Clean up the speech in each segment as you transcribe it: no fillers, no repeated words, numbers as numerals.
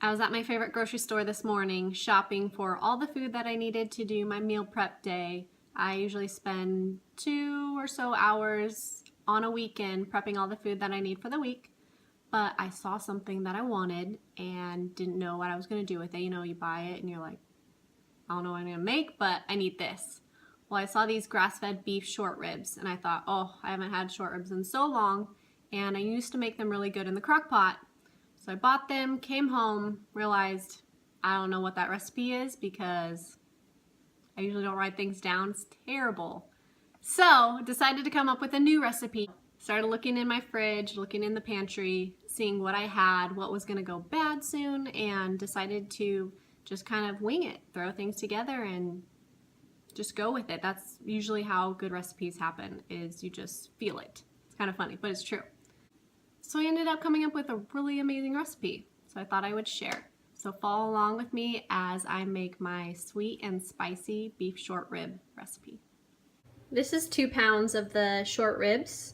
I was at my favorite grocery store this morning shopping for all the food that I needed to do my meal prep day. I usually spend 2 or so hours on a weekend prepping all the food that I need for the week, but I saw something that I wanted and didn't know what I was going to do with it. You know, you buy it and you're like, I don't know what I'm going to make, but I need this. Well, I saw these grass-fed beef short ribs and I thought, oh, I haven't had short ribs in so long, and I used to make them really good in the crock pot. So I bought them, came home, realized I don't know what that recipe is because I usually don't write things down. It's terrible. So decided to come up with a new recipe. Started looking in my fridge, looking in the pantry, seeing what I had, what was gonna go bad soon, and decided to just kind of wing it, throw things together and just go with it. That's usually how good recipes happen, is you just feel it. It's kind of funny, but it's true. So I ended up coming up with a really amazing recipe, so I thought I would share. So follow along with me as I make my sweet and spicy beef short rib recipe. This is 2 pounds of the short ribs,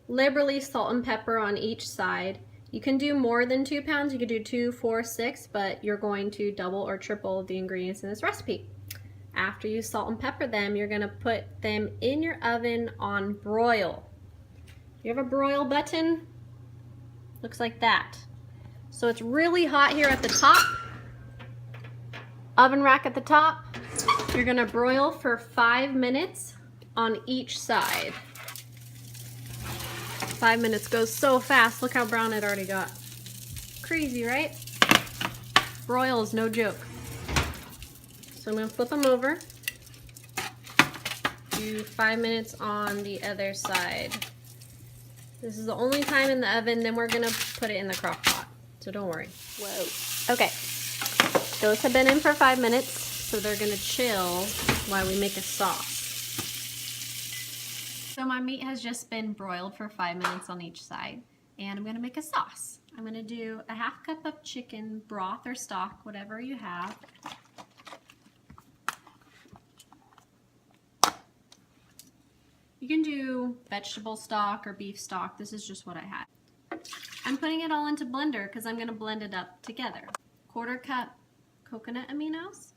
liberally salt and pepper on each side. You can do more than 2 pounds, you could do 2, 4, 6, but you're going to double or triple the ingredients in this recipe. After you salt and pepper them, you're gonna put them in your oven on broil. You have a broil button? Looks like that. So it's really hot here at the top. Oven rack at the top. You're gonna broil for 5 minutes on each side. 5 minutes goes so fast. Look how brown it already got. Crazy, right? Broil is no joke. So I'm gonna flip them over. Do 5 minutes on the other side. This is the only time in the oven, then we're gonna put it in the crock pot. So don't worry. Whoa. Okay, those have been in for 5 minutes, so they're gonna chill while we make a sauce. So my meat has just been broiled for 5 minutes on each side, and I'm gonna make a sauce. I'm gonna do a 1/2 cup of chicken broth or stock, whatever you have. You can do vegetable stock or beef stock. This is just what I had. I'm putting it all into blender because I'm going to blend it up together. 1/4 cup coconut aminos.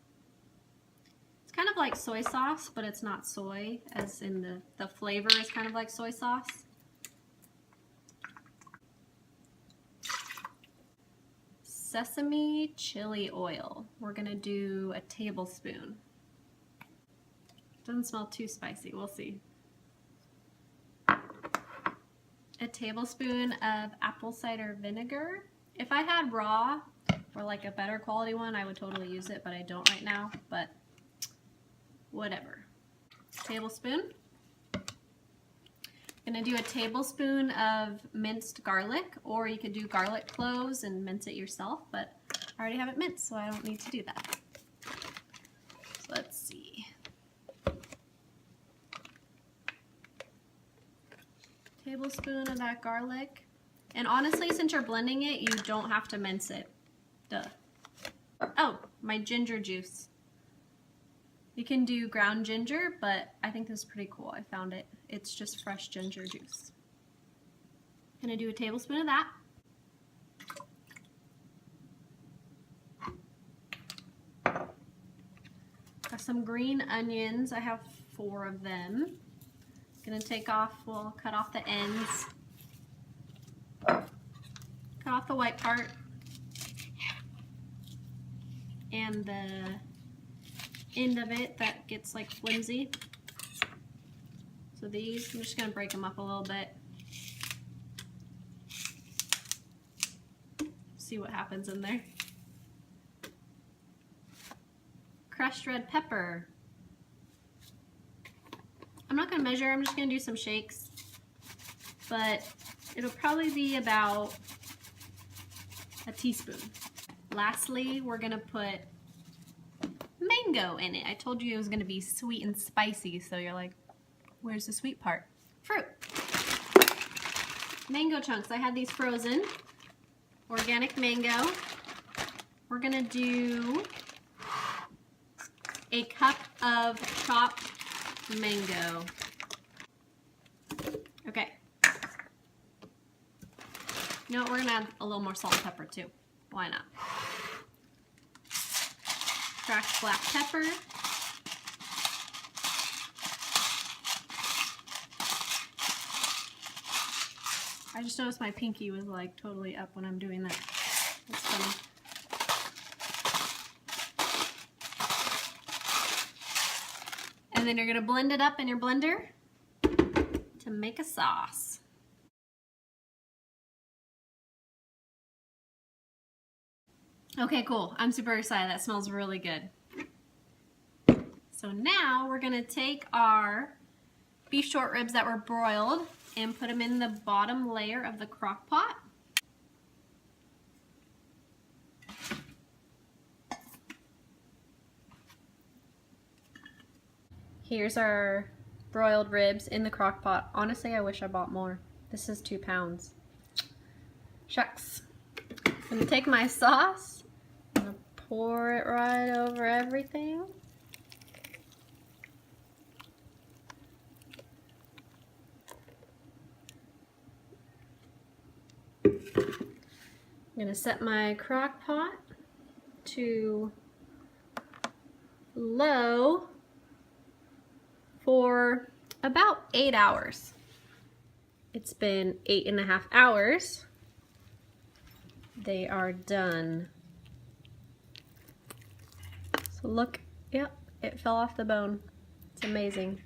It's kind of like soy sauce, but it's not soy, as in the flavor is kind of like soy sauce. Sesame chili oil. We're going to do a tablespoon. Doesn't smell too spicy. We'll see. A tablespoon of apple cider vinegar. If I had raw or like a better quality one, I would totally use it, but I don't right now, but whatever. Tablespoon. I'm gonna do a tablespoon of minced garlic, or you could do garlic cloves and mince it yourself, but I already have it minced, so I don't need to do that. So let's see. Tablespoon of that garlic. And honestly, since you're blending it, you don't have to mince it. Duh. Oh, my ginger juice. You can do ground ginger, but I think this is pretty cool. I found it. It's just fresh ginger juice. Gonna do a tablespoon of that. Got some green onions. I have 4 of them. Gonna take off, we'll cut off the ends. Cut off the white part. And the end of it that gets like flimsy. So these, I'm just gonna break them up a little bit. See what happens in there. Crushed red pepper. I'm not gonna measure, I'm just gonna do some shakes, but it'll probably be about a teaspoon. Lastly, we're gonna put mango in it. I told you it was gonna be sweet and spicy, so you're like, where's the sweet part? Fruit. Mango chunks, I had these frozen. Organic mango. We're gonna do a cup of chopped mango. Okay. You know what, we're gonna add a little more salt and pepper too. Why not? cracked black pepper. I just noticed my pinky was like totally up when I'm doing that. That's funny. And then you're gonna blend it up in your blender to make a sauce. Okay, cool. I'm super excited. That smells really good. So now we're gonna take our beef short ribs that were broiled and put them in the bottom layer of the crock pot. Here's our broiled ribs in the crock pot. Honestly, I wish I bought more. This is 2 pounds. Shucks. I'm gonna take my sauce, I'm gonna pour it right over everything. I'm gonna set my crock pot to low for about 8 hours. It's been 8.5 hours. They are done. So look, yep, it fell off the bone. It's amazing.